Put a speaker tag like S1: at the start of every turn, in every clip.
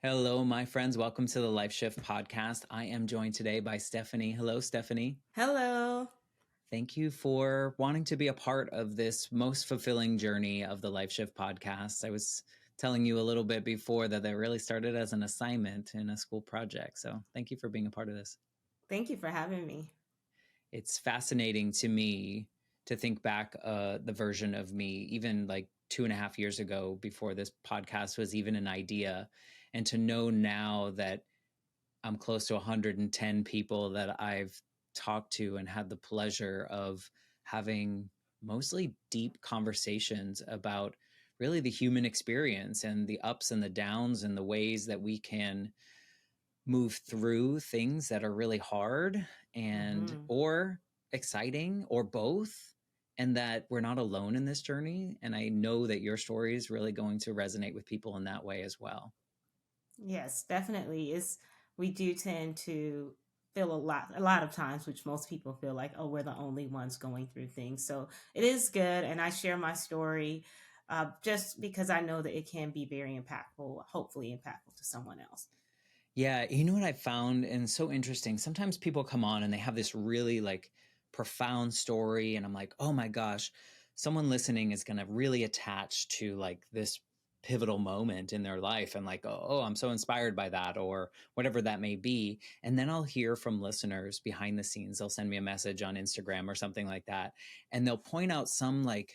S1: Hello, my friends. Welcome to the Life Shift podcast. I am joined today by Stephanie. Hello, Stephanie.
S2: Hello.
S1: Thank you for wanting to be a part of this most fulfilling journey of the Life Shift podcast. I was telling you a little bit before that really started as an assignment in a school project. So thank you for being a part of this.
S2: Thank you for having me.
S1: It's fascinating to me to think back the version of me, even like 2.5 years ago, before this podcast was even an idea, and to know now that I'm close to 110 people that I've talked to and had the pleasure of having mostly deep conversations about really the human experience and the ups and the downs and the ways that we can move through things that are really hard and or exciting or both, and that we're not alone in this journey. And I know that your story is really going to resonate with people in that way as well.
S2: Yes, definitely. We do tend to feel a lot of times, which most people feel like, oh, we're the only ones going through things. So it is good, and I share my story just because I know that it can be very impactful, hopefully impactful to someone else.
S1: Yeah, you know what I found, and so interesting. Sometimes people come on and they have this really like profound story, and I'm like, oh my gosh, someone listening is going to really attach to like this pivotal moment in their life, and like, oh, I'm so inspired by that, or whatever that may be. And then I'll hear from listeners behind the scenes. They'll send me a message on Instagram or something like that, and they'll point out some like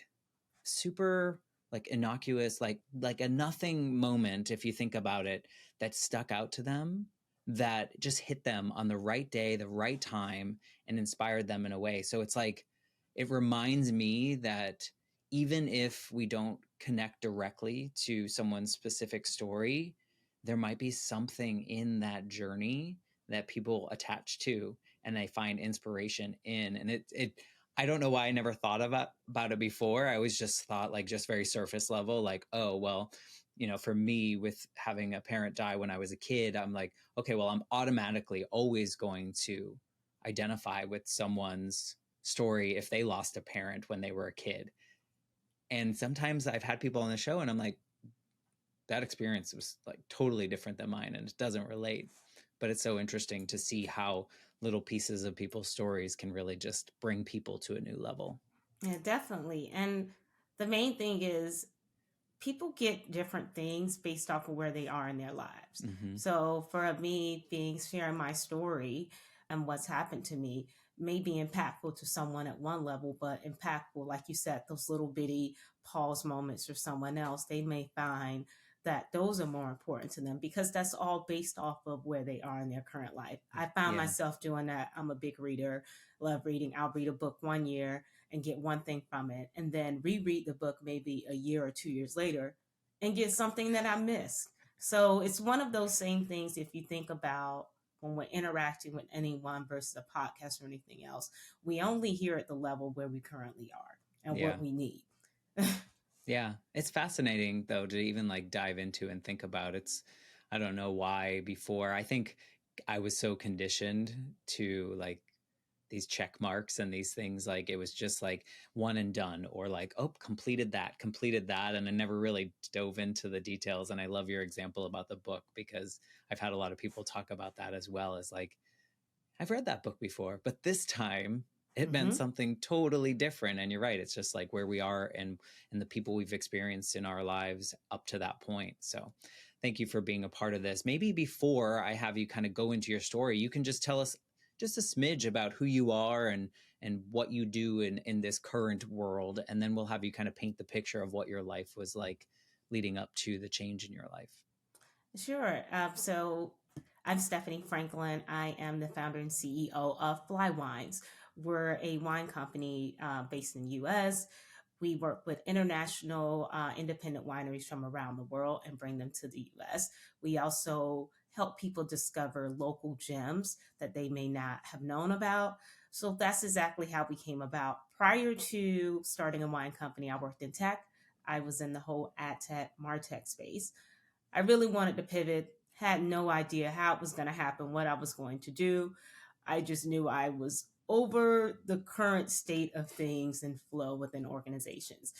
S1: super like innocuous, like a nothing moment, if you think about it, that stuck out to them, that just hit them on the right day, the right time, and inspired them in a way. So it's like, it reminds me that even if we don't connect directly to someone's specific story, there might be something in that journey that people attach to and they find inspiration in. And it I don't know why I never thought about it before. I always just thought like just very surface level, like, oh, well, for me with having a parent die when I was a kid, I'm like, okay, well, I'm automatically always going to identify with someone's story if they lost a parent when they were a kid. And sometimes I've had people on the show and I'm like, that experience was like totally different than mine and it doesn't relate. But it's so interesting to see how little pieces of people's stories can really just bring people to a new level.
S2: Yeah, definitely. And the main thing is people get different things based off of where they are in their lives.
S1: Mm-hmm.
S2: So for me, being sharing my story and what's happened to me may be impactful to someone at one level, but impactful, like you said, those little bitty pause moments for someone else, they may find that those are more important to them because that's all based off of where they are in their current life. I found
S1: Yeah.
S2: myself doing that. I'm a big reader, love reading. I'll read a book one year and get one thing from it, and then reread the book maybe a year or 2 years later and get something that I missed. So it's one of those same things if you think about when we're interacting with anyone versus a podcast or anything else, we only hear at the level where we currently are and
S1: Yeah.
S2: what we need.
S1: Yeah. It's fascinating though to even like dive into and think about. I don't know why before. I think I was so conditioned to like these check marks and these things, like it was just like one and done, or like, oh, completed that, and I never really dove into the details. And I love your example about the book because I've had a lot of people talk about that as well, as like, I've read that book before, but this time it meant
S2: Mm-hmm.
S1: something totally different. And you're right, it's just like where we are and the people we've experienced in our lives up to that point. So thank you for being a part of this. Maybe before I have you kind of go into your story, you can just tell us just a smidge about who you are and what you do in this current world, and then we'll have you kind of paint the picture of what your life was like leading up to the change in your life.
S2: Sure. So I'm Stephanie Franklin. I am the founder and CEO of Flywines. We're a wine company based in the US. We work with international independent wineries from around the world and bring them to the US. We also help people discover local gems that they may not have known about. So that's exactly how we came about. Prior to starting a wine company, I worked in tech. I was in the whole ad tech, martech space. I really wanted to pivot, had no idea how it was going to happen, what I was going to do. I just knew I was over the current state of things and flow within organizations.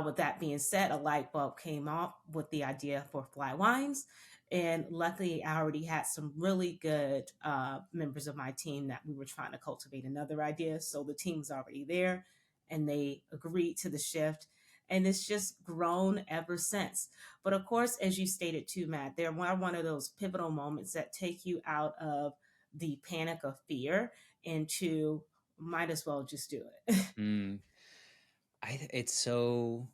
S2: With that being said, a light bulb came off with the idea for Fly Wines. And luckily, I already had some really good members of my team that we were trying to cultivate another idea. So the team was already there and they agreed to the shift. And it's just grown ever since. But of course, as you stated too, Matt, there are one of those pivotal moments that take you out of the panic of fear into might as well just do it.
S1: Mm. It's so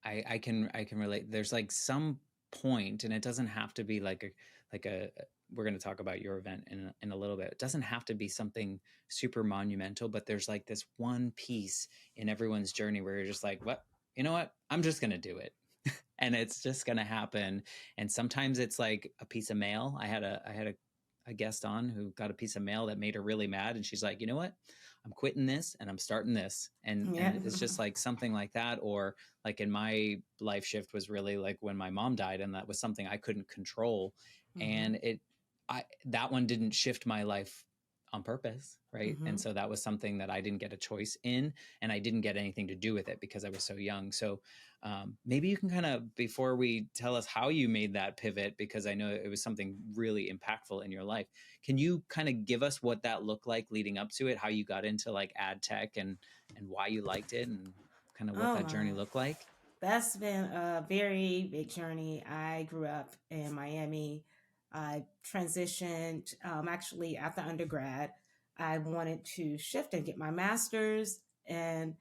S1: I can relate. There's like some point, and it doesn't have to be like a we're going to talk about your event in a little bit. It doesn't have to be something super monumental, but there's like this one piece in everyone's journey where you're just like, what, you know what? I'm just going to do it. And it's just going to happen. And sometimes it's like a piece of mail. I had a guest on who got a piece of mail that made her really mad, and she's like, you know what? I'm quitting this and I'm starting this. And
S2: Yeah.
S1: it's just like something like that. Or like in my life shift was really like when my mom died, and that was something I couldn't control.
S2: Hmm.
S1: And that one didn't shift my life on purpose, right? And
S2: Hmm.
S1: so that was something that I didn't get a choice in, and I didn't get anything to do with it because I was so young. So maybe you can kind of, before we tell us how you made that pivot, because I know it was something really impactful in your life, can you kind of give us what that looked like leading up to it, how you got into like ad tech, and why you liked it, and kind of what
S2: Oh
S1: that journey
S2: my.
S1: looked like?
S2: That's been a very big journey. I grew up in Miami. I transitioned actually after undergrad. I wanted to shift and get my master's, and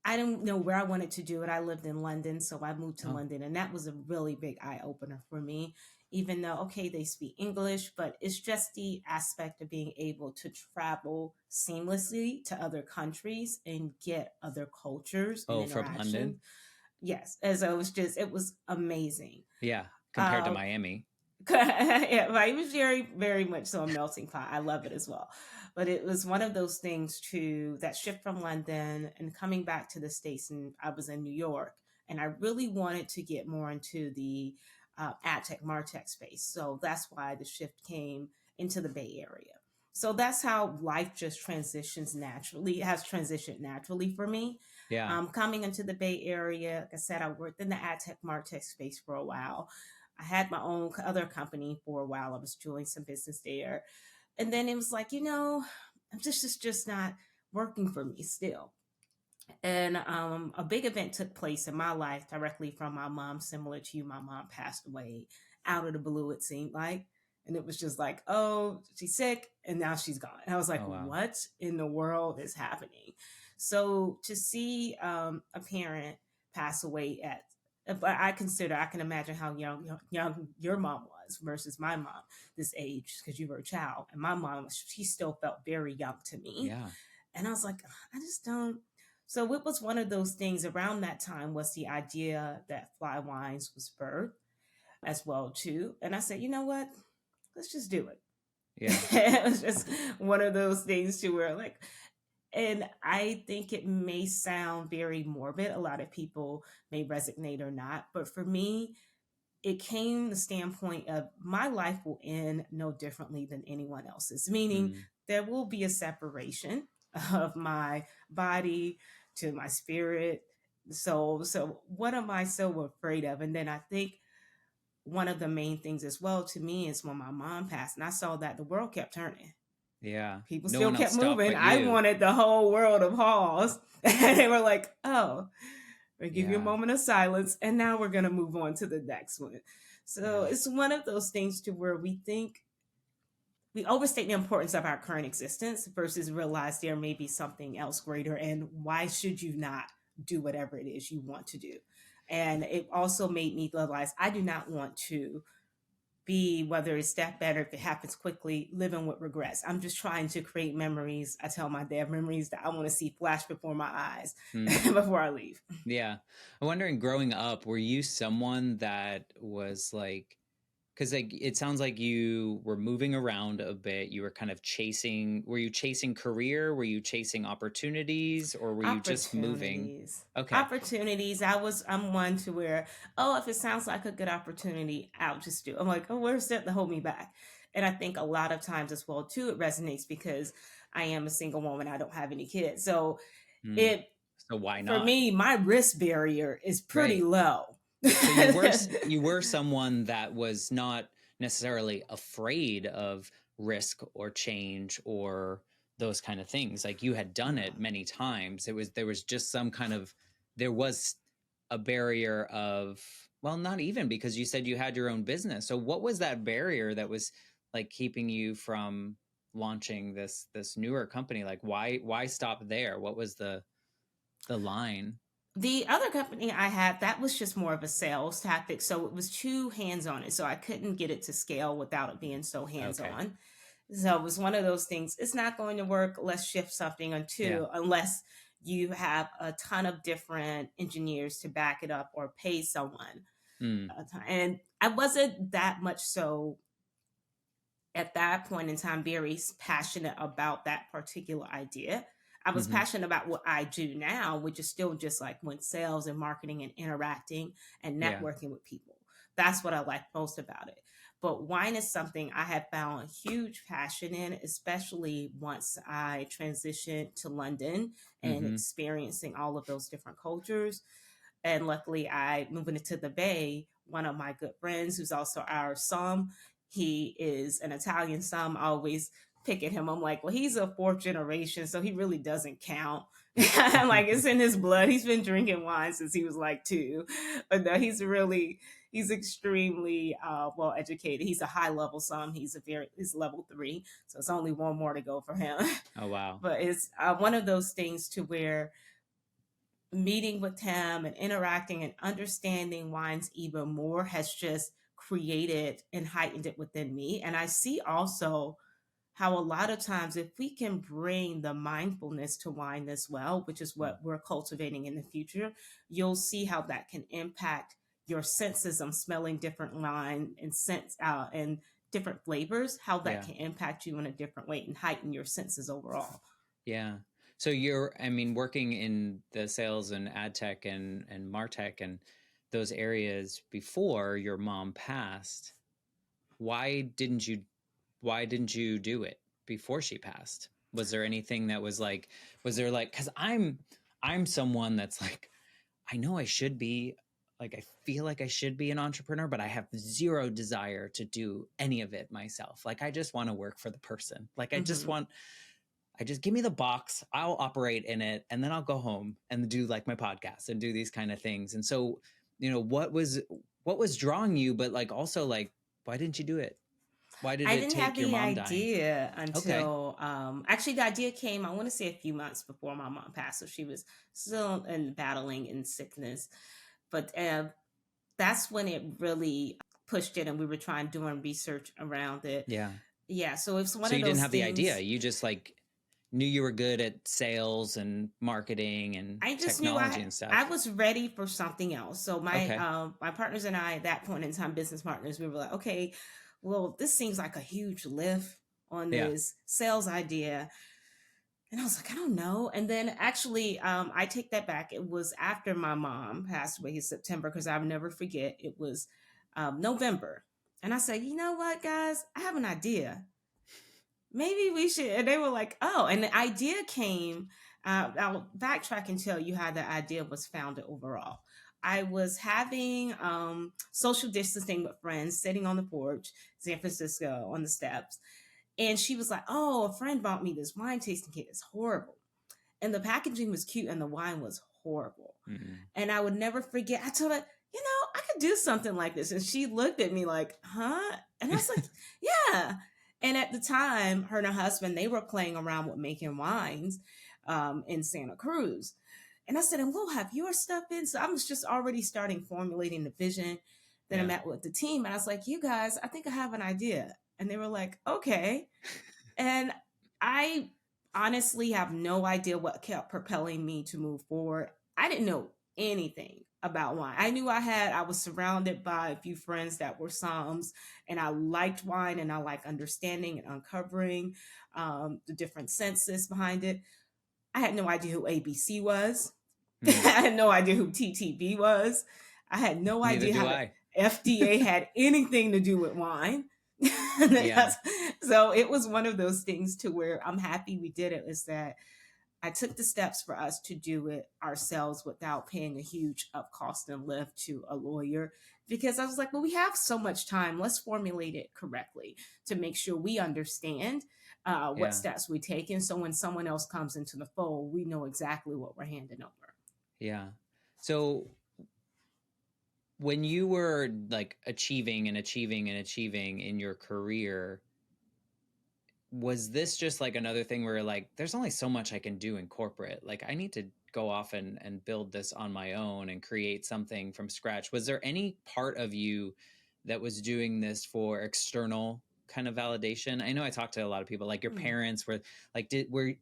S2: I didn't know where I wanted to do it. I lived in London, so I moved to
S1: Oh,
S2: London, and that was a really big eye opener for me. Even though, okay, they speak English, but it's just the aspect of being able to travel seamlessly to other countries and get other cultures and
S1: oh, from
S2: interaction.
S1: London.
S2: Yes, and so it was amazing.
S1: Yeah, compared to
S2: Uh,
S1: Miami.
S2: yeah, right. It was very, very much so a melting pot. I love it as well. But it was one of those things too, that shift from London and coming back to the States. And I was in New York, and I really wanted to get more into the ad tech, martech space. So that's why the shift came into the Bay Area. So that's how life just transitions naturally, it has transitioned naturally for me.
S1: Yeah.
S2: Coming into the Bay Area, like I said, I worked in the ad tech, martech space for a while. I had my own other company for a while. I was doing some business there. And then it was like, this is just not working for me still. And a big event took place in my life directly from my mom, similar to you. My mom passed away out of the blue, it seemed like. And it was just like, oh, she's sick and now she's gone. And I was like,
S1: Oh, wow.
S2: what in the world is happening? So to see a parent pass away at, but I can imagine how young your mom was versus my mom this age, because you were a child. And my mom, she still felt very young to me.
S1: Yeah.
S2: And I was like, I just don't. So it was one of those things around that time was the idea that Flywines was birthed as well too. And I said, you know what? Let's just do it.
S1: Yeah.
S2: It was just one of those things to where like, and I think it may sound very morbid. A lot of people may resonate or not, but for me, it came the standpoint of my life will end no differently than anyone else's, meaning
S1: Mm.
S2: there will be a separation of my body to my spirit, soul. So what am I so afraid of? And then I think one of the main things as well to me is when my mom passed and I saw that the world kept turning.
S1: Yeah.
S2: People
S1: No
S2: still
S1: one else
S2: kept
S1: stopped
S2: moving.
S1: but
S2: I
S1: you.
S2: wanted the whole world of halls. And they were like, oh, we'll give you a
S1: Yeah.
S2: moment of silence. And now we're going to move on to the next one. So
S1: Yeah.
S2: it's one of those things to where we think we overstate the importance of our current existence versus realize there may be something else greater. And why should you not do whatever it is you want to do? And it also made me realize I do not want to be, whether it's that better if it happens quickly, living with regrets. I'm just trying to create memories. I tell my dad memories that I want to see flash before my eyes
S1: Mm.
S2: before I leave.
S1: Yeah. I'm wondering, growing up, were you someone that was like, because like it sounds like you were moving around a bit. You were kind of chasing. Were you chasing career? Were you chasing opportunities, or were you just moving?
S2: Opportunities.
S1: Okay.
S2: Opportunities. I'm one to where, oh, if it sounds like a good opportunity, I'll just do it. I'm like, oh, where's that to hold me back? And I think a lot of times as well too, it resonates because I am a single woman. I don't have any kids. So
S1: Mm.
S2: it,
S1: So why
S2: for
S1: not?
S2: me, my risk barrier is pretty
S1: Right.
S2: low.
S1: So you were someone that was not. necessarily afraid of risk or change or those kind of things. Like you had done
S2: Yeah.
S1: it many times. There was just some kind of, there was a barrier of, well, not even, because you said you had your own business. So what was that barrier that was like keeping you from launching this newer company? Like why stop there? What was the line?
S2: The other company I had, that was just more of a sales tactic. So it was too hands on it. So I couldn't get it to scale without it being so hands
S1: Okay.
S2: on. So it was one of those things. It's not going to work. Let's shift something
S1: Yeah.
S2: until, unless you have a ton of different engineers to back it up or pay someone.
S1: Mm,
S2: And I wasn't that much so at that point in time very passionate about that particular idea. I was
S1: mm-hmm.
S2: passionate about what I do now, which is still just like when sales and marketing and interacting and
S1: Yeah.
S2: networking with people. That's what I like most about it. But wine is something I have found a huge passion in, especially once I transitioned to London and
S1: Mm-hmm.
S2: experiencing all of those different cultures. And luckily, I moving into the Bay. One of my good friends, who's also our somm, he is an Italian somm. I always pick at him. I'm like, well, he's a fourth generation, so he really doesn't count. Like it's in his blood. He's been drinking wine since he was like 2, but no, he's extremely well educated. He's a high level somm. He's level 3, so it's only one more to go for him.
S1: Oh wow.
S2: But it's one of those things to where meeting with him and interacting and understanding wines even more has just created and heightened it within me. And I see also how a lot of times, if we can bring the mindfulness to wine as well, which is
S1: Mm.
S2: what we're cultivating in the future, you'll see how that can impact your senses of smelling different wine and sense and different flavors, how that
S1: Yeah.
S2: can impact you in a different way and heighten your senses overall.
S1: Yeah. So you're, I mean, working in the sales and ad tech and martech and those areas before your mom passed, why didn't you why didn't you do it before she passed? Was there anything that was like, was there like, cuz I'm someone that's like, I know I should be, like I feel like I should be an entrepreneur, but I have zero desire to do any of it myself. Like I just want to work for the person. Like
S2: Hmm.
S1: I just give me the box, I'll operate in it, and then I'll go home and do like my podcast and do these kind of things. And so, what was drawing you, but like also like, why didn't you do it? Why did
S2: I
S1: it
S2: didn't have
S1: take your
S2: the
S1: mom dying?
S2: idea
S1: Okay.
S2: until actually the idea came, I want to say a few months before my mom passed. So she was still in battling in sickness. But that's when it really pushed it and we were trying doing research around it.
S1: Yeah.
S2: Yeah, so it's one
S1: So
S2: of
S1: you didn't
S2: those
S1: have the idea.
S2: things.
S1: You just like knew you were good at sales and marketing and
S2: I just knew
S1: technology and
S2: I
S1: stuff.
S2: was ready for something else. So
S1: Okay.
S2: my partners and I at that point in time, business partners, we were like, okay, well, this seems like a huge lift on
S1: Yeah.
S2: this sales idea. And I was like, I don't know. And then actually, I take that back. It was after my mom passed away in September, because I'll never forget. It was November. And I said, you know what, guys? I have an idea. Maybe we should. And they were like, oh. And the idea came. I'll backtrack and tell you how the idea was founded overall. I was having social distancing with friends, sitting on the porch, San Francisco, on the steps, and she was like, "Oh, a friend bought me this wine tasting kit. It's horrible." And the packaging was cute and the wine was horrible.
S1: Mm-mm.
S2: And I would never forget. I told her, I could do something like this. And she looked at me like, huh? And I was like, yeah. And at the time, her and her husband, they were playing around with making wines in Santa Cruz. And I said, and we'll have your stuff in. So I was just already starting formulating the vision. Then I
S1: Yeah.
S2: met with the team and I was like, you guys, I think I have an idea. And they were like, okay. And I honestly have no idea what kept propelling me to move forward. I didn't know anything about wine. I was surrounded by a few friends that were somms, and I liked wine and I like understanding and uncovering the different senses behind it. I had no idea who ABC was. I
S1: Mm.
S2: had no idea who TTB was. I had no
S1: Neither
S2: idea
S1: do
S2: how the
S1: I.
S2: FDA had anything to do with wine.
S1: Yeah.
S2: So it was one of those things to where I'm happy we did it. Is that I took the steps for us to do it ourselves without paying a huge up cost and lift to a lawyer, because I was like, well, we have so much time. Let's formulate it correctly to make sure we understand what
S1: Yeah.
S2: steps we take. And so when someone else comes into the fold, we know exactly what we're handing over.
S1: Yeah. So when you were like achieving and achieving and achieving in your career, was this just like another thing where like there's only so much I can do in corporate? Like I need to go off and build this on my own and create something from scratch. Was there any part of you that was doing this for external kind of validation? I know I talked to a lot of people, like your
S2: Hmm.
S1: parents were like,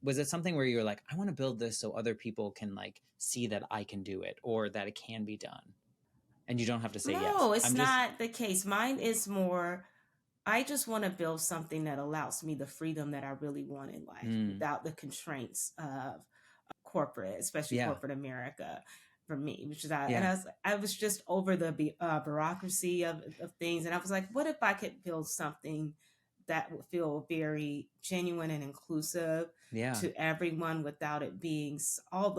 S1: was it something where you were like, I want to build this so other people can like see that I can do it or that it can be done? And you don't have to say yes.
S2: No, it's
S1: I'm just,
S2: not the case. Mine is more, I just want to build something that allows me the freedom that I really want in life
S1: mm,
S2: without the constraints of corporate, especially
S1: yeah,
S2: corporate America for me, which is and
S1: yeah,
S2: I was just over the bureaucracy of things. And I was like, what if I could build something that would feel very genuine and inclusive
S1: yeah,
S2: to everyone without it being all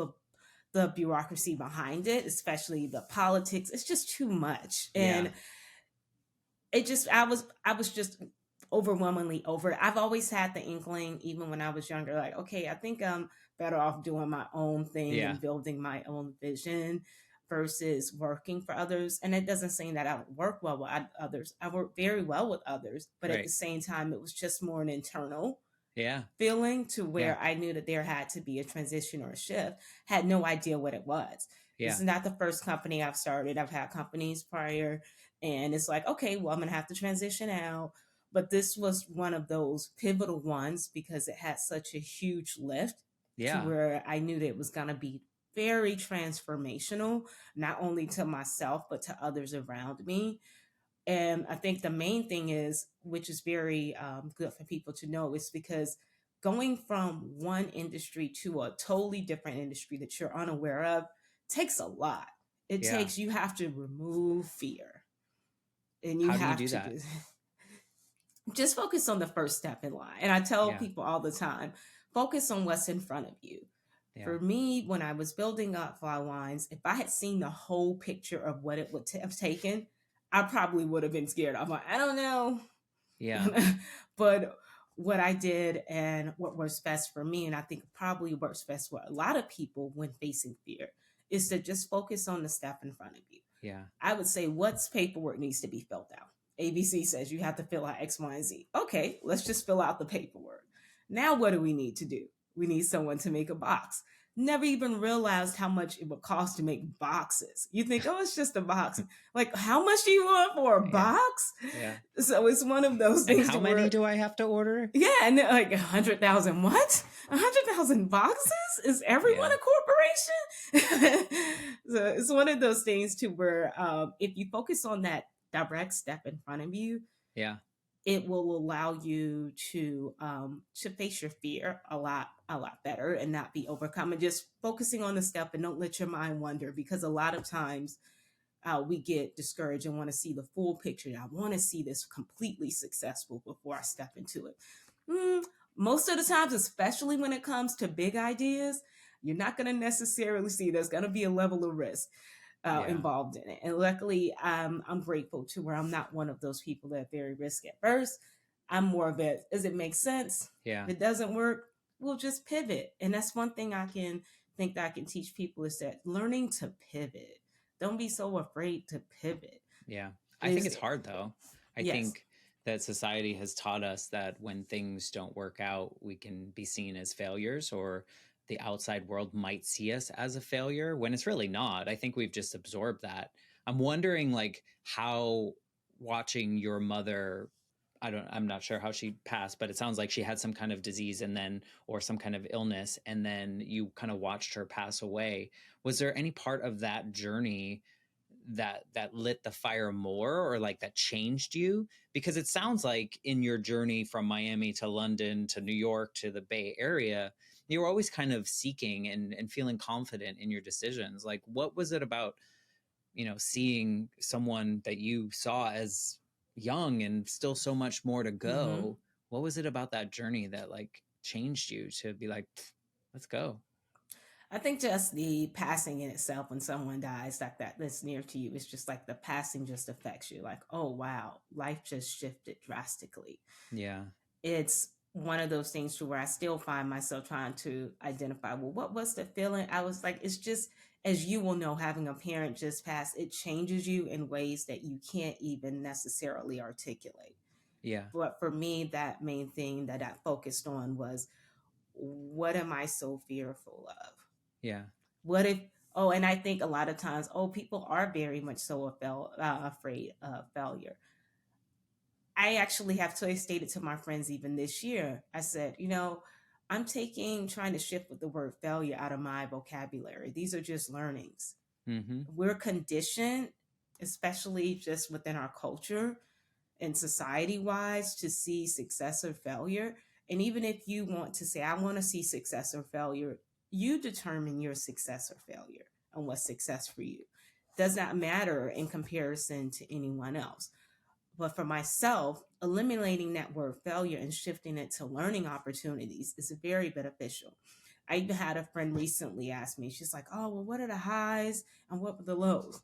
S2: the bureaucracy behind it, especially the politics. It's just too much.
S1: yeah,
S2: And it just I was just overwhelmingly over it. I've always had the inkling, even when I was younger, like, okay, I think I'm better off doing my own thing
S1: yeah,
S2: and building my own vision versus working for others. And it doesn't say that I don't work well with others. I work very well with others, but at the
S1: right.
S2: same time, it was just more an internal
S1: Yeah,
S2: feeling to
S1: yeah,
S2: where I knew that there had to be a transition or a shift. Had no idea what it was. This
S1: yeah,
S2: is not the first company I've started. I've had companies prior, and it's like, okay, well, I'm gonna have to transition out. But this was one of those pivotal ones because it had such a huge lift to
S1: yeah,
S2: where I knew that it was gonna be very transformational, not only to myself but to others around me. And I think the main thing is, which is very good for people to know, is because going from one industry to a totally different industry that you're unaware of takes a lot. It
S1: yeah.
S2: takes, you have to remove fear and you
S1: How do you
S2: have
S1: do
S2: to
S1: that?
S2: just focus on the first step in line. And I tell
S1: Yeah,
S2: people all the time, focus on what's in front of you.
S1: yeah,
S2: For me, when I was building up Flywines, if I had seen the whole picture of what it would have taken, I probably would have been scared. I'm like, I don't know.
S1: yeah,
S2: But what I did and what works best for me, and I think probably works best for a lot of people when facing fear, is to just focus on the step in front of you.
S1: yeah,
S2: I would say, what's paperwork needs to be filled out? ABC says you have to fill out X, Y, and Z. Okay, let's just fill out the paperwork. Now, what do we need to do? We need someone to make a box. Never even realized how much it would cost to make boxes. You think, oh, it's just a box. Like, how much do you want for a
S1: yeah,
S2: box?
S1: yeah.
S2: So it's one of those
S1: And
S2: things
S1: how
S2: to
S1: many
S2: where,
S1: do I have to order?
S2: yeah, and they're like 100,000. What? 100,000 boxes? Is everyone
S1: Yeah,
S2: a corporation? So it's one of those things to where if you focus on that direct step in front of you,
S1: yeah,
S2: it will allow you to face your fear a lot better and not be overcome. And just focusing on the step and don't let your mind wander, because a lot of times we get discouraged and want to see the full picture. I want to see this completely successful before I step into it. Mm, Most of the times, especially when it comes to big ideas, you're not going to necessarily see there's going to be a level of risk
S1: yeah,
S2: involved in it. And luckily, I'm grateful to where I'm not one of those people that are very risk adverse. I'm more of it. Does it make sense?
S1: yeah,
S2: If it doesn't work, we'll just pivot. And that's one thing I can think that I can teach people is that learning to pivot. Don't be so afraid to pivot.
S1: yeah. I think
S2: Is
S1: it's hard though. I
S2: yes.
S1: think that society has taught us that when things don't work out, we can be seen as failures or the outside world might see us as a failure when it's really not. I think we've just absorbed that. I'm wondering like how watching your mother, I'm not sure how she passed, but it sounds like she had some kind of disease and then or some kind of illness and then you kind of watched her pass away. Was there any part of that journey that lit the fire more or like that changed you? Because it sounds like in your journey from Miami to London to New York to the Bay Area, you were always kind of seeking and feeling confident in your decisions. Like what was it about, seeing someone that you saw as young and still so much more to
S2: Mm-hmm.
S1: go? What was it about that journey that like changed you to be like, let's go?
S2: I think just the passing in itself, when someone dies like that that's near to you, it's just like the passing just affects you. Like, oh wow, life just shifted drastically.
S1: Yeah.
S2: It's one of those things to where I still find myself trying to identify, well, what was the feeling? I was like, it's just, as you will know, having a parent just pass, it changes you in ways that you can't even necessarily articulate.
S1: Yeah.
S2: But for me, that main thing that I focused on was, what am I so fearful of?
S1: Yeah.
S2: What if, oh, and I think a lot of times, oh, people are very much so afraid of failure. I actually have stated to my friends even this year, I said, I'm trying to shift with the word failure out of my vocabulary. These are just learnings.
S1: Mm-hmm.
S2: We're conditioned, especially just within our culture and society wise, to see success or failure. And even if you want to say, I want to see success or failure, you determine your success or failure and what's success for you. Does not matter in comparison to anyone else. But for myself, eliminating that word failure and shifting it to learning opportunities is very beneficial. I even had a friend recently ask me, she's like, oh, well, what are the highs and what were the lows?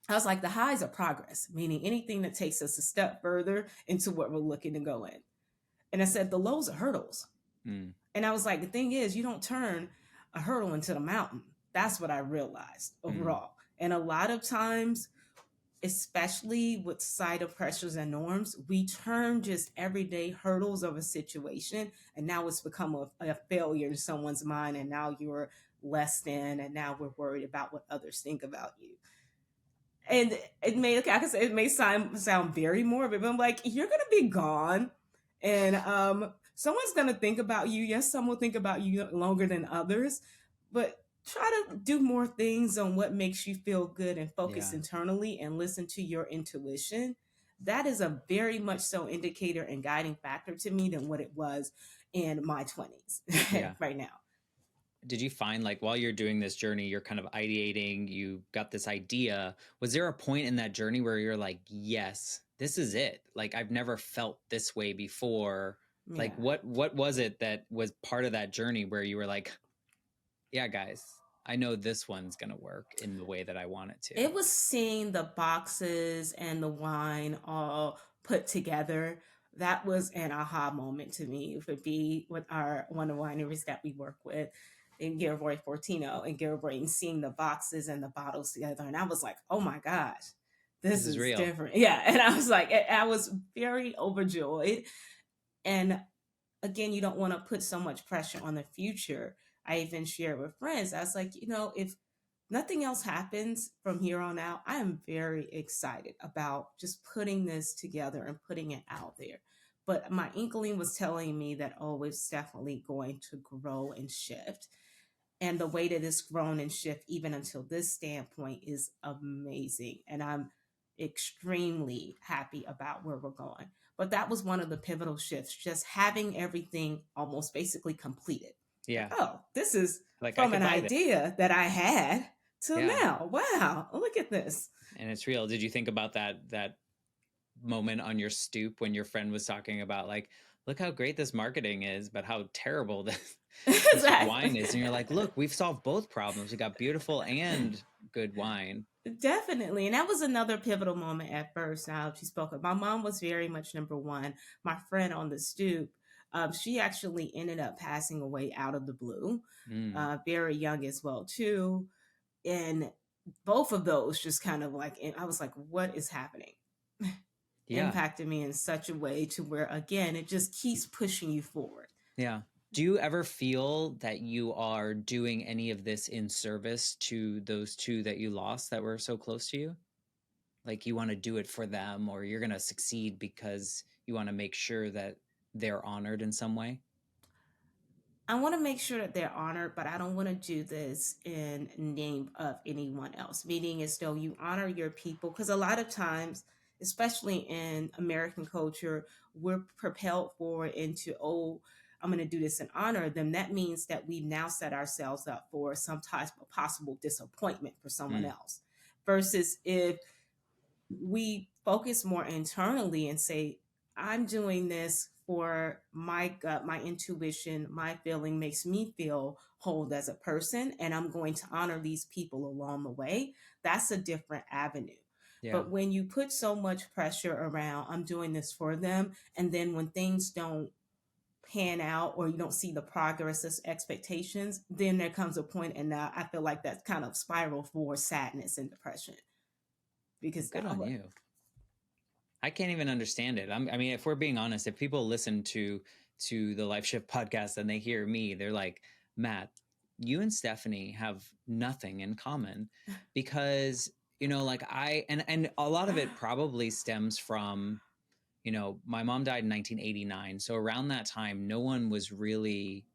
S2: I was like, the highs are progress, meaning anything that takes us a step further into what we're looking to go in. And I said, the lows are hurdles.
S1: Mm.
S2: And I was like, the thing is, you don't turn a hurdle into the mountain. That's what I realized
S1: Mm.
S2: overall. And a lot of times, especially with societal pressures and norms, we turn just everyday hurdles of a situation, and now it's become a failure in someone's mind, and now you're less than, and now we're worried about what others think about you. And it may, like I can say, it may sound very morbid, but I'm like, you're gonna be gone, and someone's gonna think about you. Yes, some will think about you longer than others, but try to do more things on what makes you feel good and focus
S1: Yeah.
S2: internally and listen to your intuition. That is a very much so indicator and guiding factor to me than what it was in my 20s
S1: Yeah.
S2: right now.
S1: Did you find, like, while you're doing this journey, you're kind of ideating, you got this idea, was there a point in that journey where you're like, yes, this is it? Like, I've never felt this way before. Like,
S2: Yeah.
S1: what was it that was part of that journey where you were like, yeah, guys, I know this one's going to work in the way that I want it to?
S2: It was seeing the boxes and the wine all put together. That was an aha moment to me. It would be with our one of the wineries that we work with in Gilroy Fortino and Gilroy, and seeing the boxes and the bottles together. And I was like, oh my gosh,
S1: This
S2: this
S1: is
S2: is
S1: real.
S2: different. Yeah. And I was like, I was very overjoyed. And again, you don't want to put so much pressure on the future. I even shared with friends, I was like, if nothing else happens from here on out, I am very excited about just putting this together and putting it out there. But my inkling was telling me that, oh, it's definitely going to grow and shift. And the way that it's grown and shift even until this standpoint is amazing. And I'm extremely happy about where we're going. But that was one of the pivotal shifts, just having everything almost basically completed. Like,
S1: Yeah.
S2: oh, this is
S1: Like, I
S2: from
S1: could
S2: an
S1: buy this.
S2: idea that I had to
S1: Yeah.
S2: now. Wow, look at this.
S1: And it's real. Did you think about that moment on your stoop when your friend was talking about, like, look how great this marketing is, but how terrible this wine
S2: Exactly.
S1: is? And you're like, look, we've solved both problems. We got beautiful and good wine.
S2: Definitely. And that was another pivotal moment at first. Now she spoke of, my mom was very much number one. My friend on the stoop, she actually ended up passing away out of the blue,
S1: Mm.
S2: very young as well, too. And both of those just kind of like, and I was like, what is happening?
S1: Yeah.
S2: Impacted me in such a way to where, again, it just keeps pushing you forward.
S1: Yeah. Do you ever feel that you are doing any of this in service to those two that you lost that were so close to you? Like, you want to do it for them, or you're going to succeed because you want to make sure that they're honored in some way?
S2: I want to make sure that they're honored, but I don't want to do this in name of anyone else. Meaning as though you honor your people, because a lot of times, especially in American culture, we're propelled forward into, oh, I'm going to do this in honor of them. That means that we now set ourselves up for some type of possible disappointment for someone
S1: Mm.
S2: else. Versus if we focus more internally and say, I'm doing this for my gut, my intuition, my feeling makes me feel whole as a person, and I'm going to honor these people along the way. That's a different avenue.
S1: Yeah.
S2: But when you put so much pressure around, I'm doing this for them, and then when things don't pan out or you don't see the progress as expectations, then there comes a point, and I feel like that's kind of spiral for sadness and depression
S1: Well,
S2: because
S1: good on you. I can't even understand it. I mean, if we're being honest, if people listen to the Life Shift podcast and they hear me, they're like, Matt, you and Stephanie have nothing in common because, like and a lot of it probably stems from, my mom died in 1989. So around that time, no one was really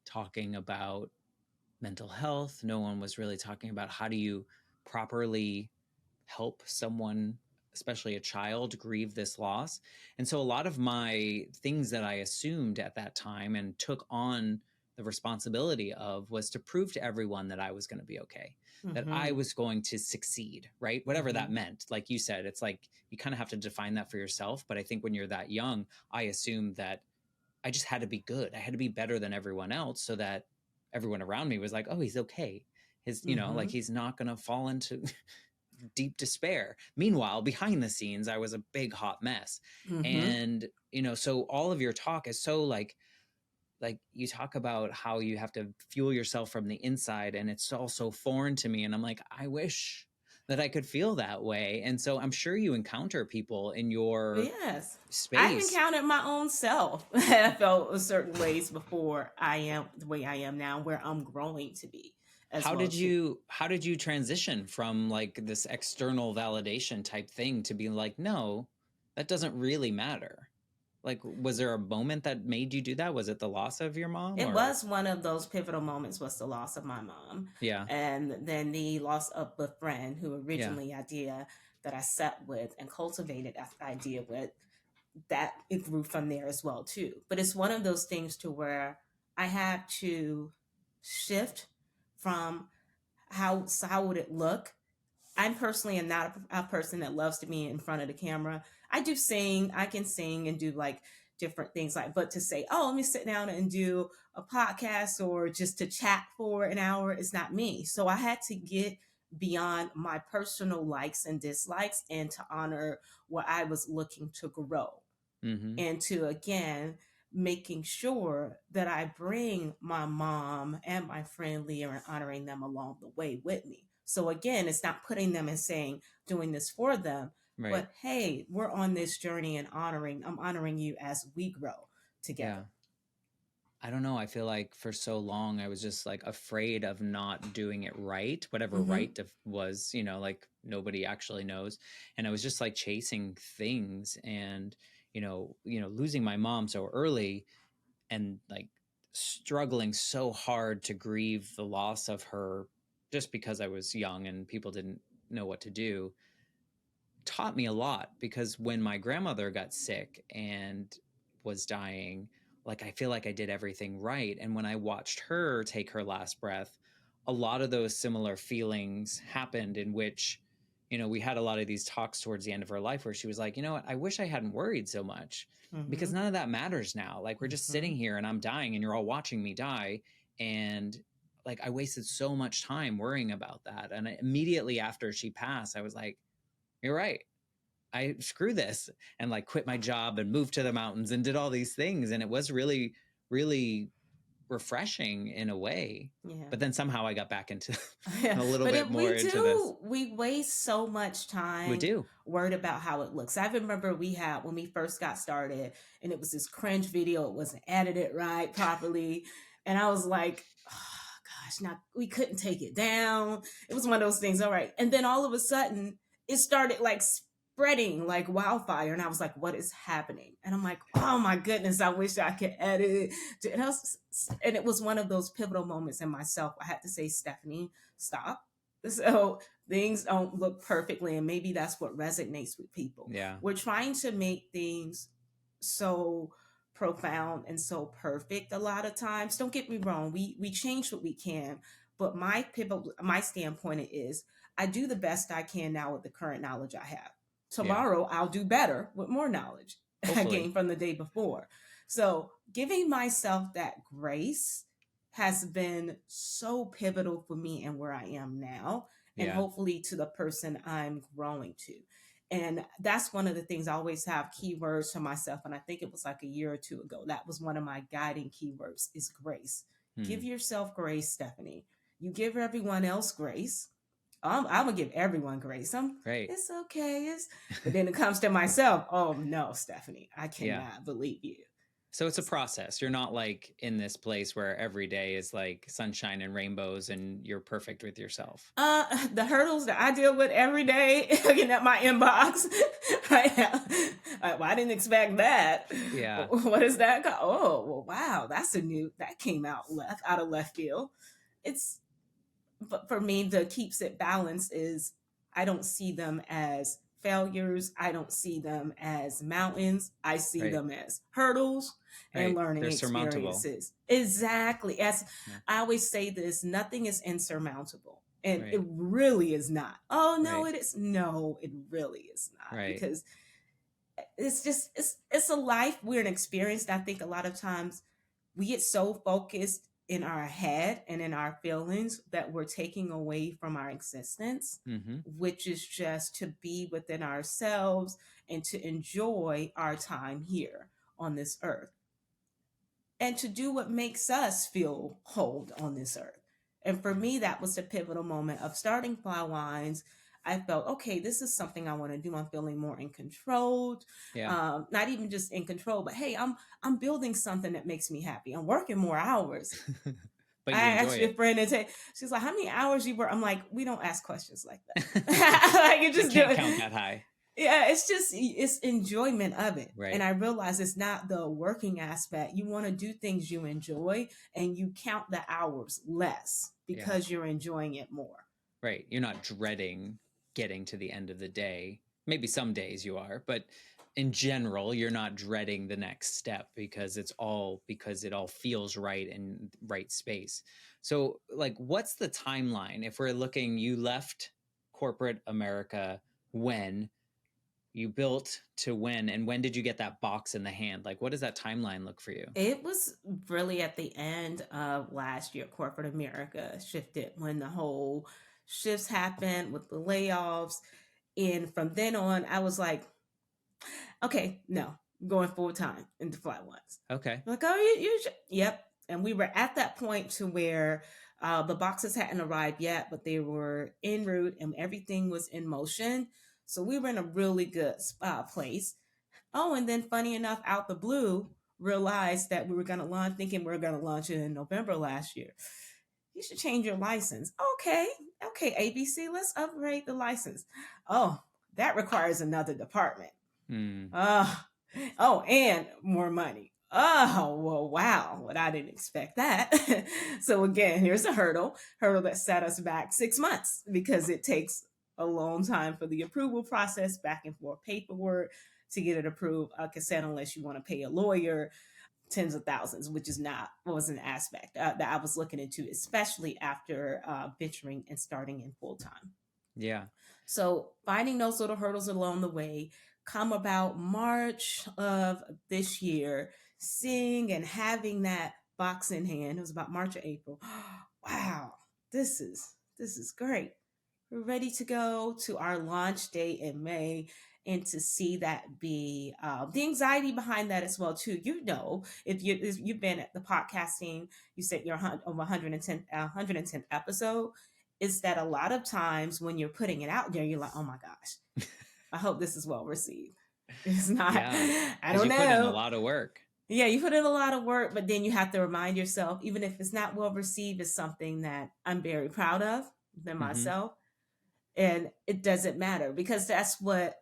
S1: talking about mental health. No one was really talking about how do you properly help someone, especially a child, grieve this loss. And so a lot of my things that I assumed at that time and took on the responsibility of was to prove to everyone that I was going to be okay, that I
S2: mm-hmm,
S1: was going to succeed, right? Whatever that
S2: mm-hmm,
S1: meant. Like you said, it's like you kind of have to define that for yourself. But I think when you're that young, I assumed that I just had to be good. I had to be better than everyone else so that everyone around me was like, oh, he's okay. Like
S2: mm-hmm,
S1: he's not going to fall into deep despair. Meanwhile, behind the scenes, I was a big hot mess.
S2: mm-hmm.
S1: And, so all of your talk is so like you talk about how you have to fuel yourself from the inside, and it's all so foreign to me. And I'm like, I wish that I could feel that way. And so I'm sure you encounter people in your
S2: Yes. I've
S1: space.
S2: encountered my own self. I felt a certain ways before I am the way I am now, where I'm growing to be as
S1: How
S2: well
S1: did
S2: too.
S1: you transition from like this external validation type thing to be like, no, that doesn't really matter? Like, was there a moment that made you do that? Was it the loss of your mom
S2: It
S1: or?
S2: was one of those pivotal moments was the loss of my mom,
S1: Yeah.
S2: and then the loss of the friend who
S1: Yeah.
S2: originally idea that I sat with and cultivated that idea with, that it grew from there as well too. But it's one of those things to where I had to shift from how would it look. I'm personally am not a person that loves to be in front of the camera. I do sing, I can sing and do like different things like, but to say, oh, let me sit down and do a podcast or just to chat for an hour is not me. So I had to get beyond my personal likes and dislikes and to honor what I was looking to grow
S1: Mm-hmm.
S2: and to again making sure that I bring my mom and my friend Leah and honoring them along the way with me. So again, it's not putting them and saying doing this for them,
S1: Right.
S2: but hey, we're on this journey and I'm honoring you as we grow
S1: Yeah.
S2: together.
S1: I don't know. I feel like for so long I was just like afraid of not doing it right, whatever
S2: Mm-hmm.
S1: right was, like nobody actually knows. And I was just like chasing things and, losing my mom so early and like struggling so hard to grieve the loss of her just because I was young and people didn't know what to do taught me a lot because when my grandmother got sick and was dying, like I feel like I did everything right. And when I watched her take her last breath, a lot of those similar feelings happened in which, we had a lot of these talks towards the end of her life where she was like, you know what, I wish I hadn't worried so much
S2: Mm-hmm.
S1: because none of that matters now. Like we're just
S2: Mm-hmm.
S1: sitting here and I'm dying and you're all watching me die. And like I wasted so much time worrying about that. And immediately after she passed, I was like, you're right. I screw this and like quit my job and moved to the mountains and did all these things. And it was really, really refreshing in a way.
S2: Yeah.
S1: But then somehow I got back into
S2: Yeah,
S1: a little
S2: but
S1: bit
S2: if
S1: more
S2: we
S1: into this.
S2: do, we waste so much
S1: We
S2: time
S1: do.
S2: worried about how it looks. I remember we had when we first got started, and it was this cringe video. It wasn't edited right properly, and I was like, oh, "Gosh, now we couldn't take it down." It was one of those things. All right, and then all of a sudden, it started like spreading like wildfire, and I was like, "What is happening?" And I'm like, "Oh my goodness, I wish I could edit." And it was one of those pivotal moments in myself. I had to say, Stephanie, stop. So things don't look perfectly, and maybe that's what resonates with people.
S1: Yeah.
S2: We're trying to make things so profound and so perfect a lot of times. Don't get me wrong, we change what we can, but my standpoint is I do the best I can now with the current knowledge I have.
S1: Yeah.
S2: Tomorrow I'll do better with more knowledge. again
S1: Hopefully.
S2: from the day before. So giving myself that grace has been so pivotal for me and where I am now, and
S1: Yeah.
S2: hopefully to the person I'm growing to. And that's one of the things I always have keywords for myself. And I think it was like a year or two ago. That was one of my guiding keywords is grace. Give
S1: Hmm.
S2: yourself grace, Stephanie. You give everyone else grace. I'm gonna give everyone grace.
S1: Right.
S2: It's okay. But then it comes to myself. Oh no, Stephanie, I
S1: Yeah.
S2: cannot believe you.
S1: So it's a process. You're not like in this place where every day is like sunshine and rainbows and you're perfect with yourself.
S2: The hurdles that I deal with every day, looking at my inbox right now. Well, I didn't expect that.
S1: Yeah.
S2: What is that? Oh, well, wow, that came out of left field. It's But for me, the keeps it balanced is I don't see them as failures. I don't see them as mountains. I see
S1: Right.
S2: them as hurdles and
S1: Right.
S2: learning
S1: They're surmountable.
S2: experiences. Exactly. As
S1: Yeah.
S2: I always say this, nothing is insurmountable. And it
S1: Right.
S2: really is not. Oh no,
S1: Right.
S2: it is. No, it really is not.
S1: Right.
S2: Because it's a life we're an experience. I think a lot of times we get so focused in our head and in our feelings that we're taking away from our existence,
S1: Mm-hmm.
S2: which is just to be within ourselves and to enjoy our time here on this earth and to do what makes us feel whole on this earth. And for
S1: Yeah.
S2: me, that was the pivotal moment of starting Flywines. I felt, okay, this is something I want to do. I'm feeling more in control,
S1: Yeah.
S2: not even just in control, but hey, I'm building something that makes me happy. I'm working more hours.
S1: But
S2: I
S1: you enjoy
S2: asked a
S1: it.
S2: friend and said, she's like, how many hours you work? I'm like, we don't ask questions like that. Like you
S1: It
S2: just do
S1: can't
S2: it.
S1: count that high.
S2: Yeah, it's enjoyment of it. And
S1: Right.
S2: I realize it's not the working aspect. You want to do things you enjoy and you count the hours less
S1: Yeah.
S2: because you're enjoying it more.
S1: Right. You're not dreading getting to the end of the day. Maybe some days you are, but in general, you're not dreading the next step because it all feels right in right space. So, like, what's the timeline? If we're looking, you left corporate America when you built to when, and when did you get that box in the hand? Like, what does that timeline look for you?
S2: It was really at the end of last year, corporate America shifted when the whole shifts happened with the layoffs. And from then on, I was like, okay, no, I'm going full time into Flywines.
S1: Okay.
S2: Like, oh, yep. And we were at that point to where the boxes hadn't arrived yet, but they were en route and everything was in motion. So we were in a really good place. Oh, and then funny enough, out the blue, realized that we were going to launch, thinking we were going to launch it in November last year. You should change your license. Okay, ABC, let's upgrade the license. Oh, that requires another department.
S1: Mm.
S2: Uh, oh, and more money. Oh, well, wow. Well, I didn't expect that. So again, here's a hurdle that set us back 6 months because it takes a long time for the approval process, back and forth paperwork to get it approved. Consent unless you want to pay a lawyer tens of thousands, which was an aspect that I was looking into, especially after venturing and starting in full time.
S1: Yeah.
S2: So finding those little hurdles along the way, come about March of this year, seeing and having that box in hand. It was about March or April. Wow, this is great. We're ready to go to our launch date in May. And to see that be the anxiety behind that as well too. If you've been at the podcasting, you said you're over 110th episode, is that a lot of times when you're putting it out there, you're like, oh my gosh, I hope this is well received. It's not,
S1: Yeah.
S2: I
S1: Because
S2: don't
S1: you put in a
S2: know.
S1: lot of work.
S2: Yeah, you put in a lot of work, but then you have to remind yourself, even if it's not well received, it's something that I'm very proud of than
S1: Mm-hmm.
S2: myself. And it doesn't matter because that's what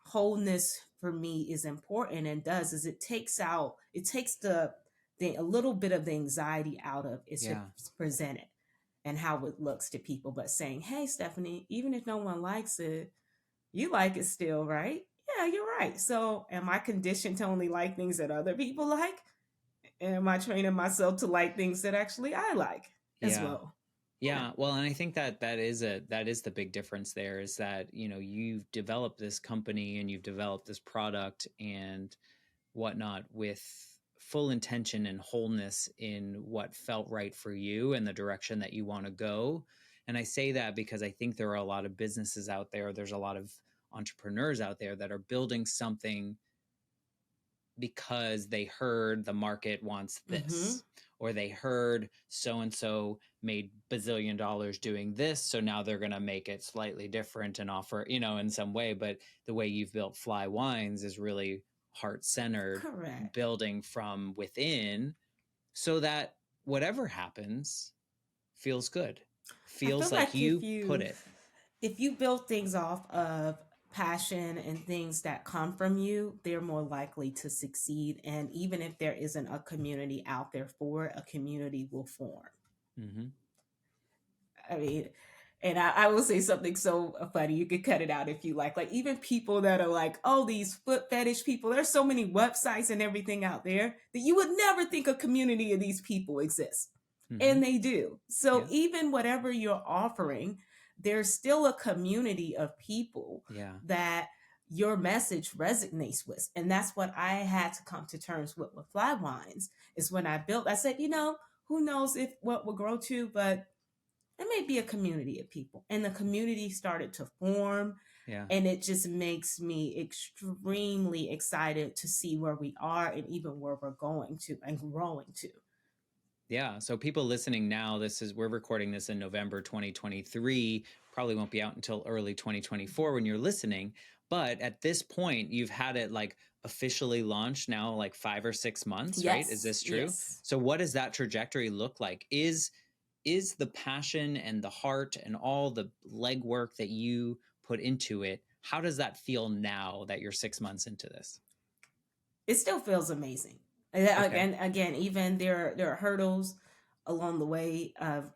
S2: wholeness for me is important and does is it takes the a little bit of the anxiety out of it's
S1: Yeah.
S2: presented and how it looks to people, but saying, hey, Stephanie, even if no one likes it, you like it still, right? Yeah, you're right. So am I conditioned to only like things that other people like? Am I training myself to like things that actually I like as
S1: Yeah.
S2: well? Yeah.
S1: Yeah, well, and I think that is the big difference there is that, you've developed this company and you've developed this product and whatnot with full intention and wholeness in what felt right for you and the direction that you want to go. And I say that because I think there are a lot of businesses out there, there's a lot of entrepreneurs out there that are building something because they heard the market wants
S2: Mm-hmm.
S1: this, or they heard so and so made bazillion dollars doing this, so now they're going to make it slightly different and offer, in some way. But the way you've built Flywines is really heart centered,
S2: Correct.
S1: building from within, so that whatever happens feels good,
S2: I feel
S1: feels like
S2: like
S1: you put it.
S2: if you build things off of passion and things that come from you, they're more likely to succeed. And even if there isn't a community out there for it, a community will form.
S1: Mm-hmm.
S2: I mean, and I will say something so funny. You could cut it out if you like. Like, even people that are like, oh, these foot fetish people, there's so many websites and everything out there that you would never think a community of these people exists.
S1: Mm-hmm.
S2: And they do. So
S1: Yeah.
S2: even whatever you're offering, there's still a community of people
S1: Yeah.
S2: that your message resonates with. And that's what I had to come to terms with Flywines, is when I built, I said, who knows if what will grow to, but there may be a community of people. And the community started to form.
S1: Yeah.
S2: And it just makes me extremely excited to see where we are and even where we're going to and growing to.
S1: Yeah. So people listening now, we're recording this in November 2023, probably won't be out until early 2024 when you're listening. But at this point, you've had it like officially launched now, like 5 or 6 months, right? Is this true?
S2: Yes.
S1: So what does that trajectory look like? Is the passion and the heart and all the legwork that you put into it, how does that feel now that you're 6 months into this?
S2: It still feels amazing.
S1: Okay.
S2: Again, even there are hurdles along the way of,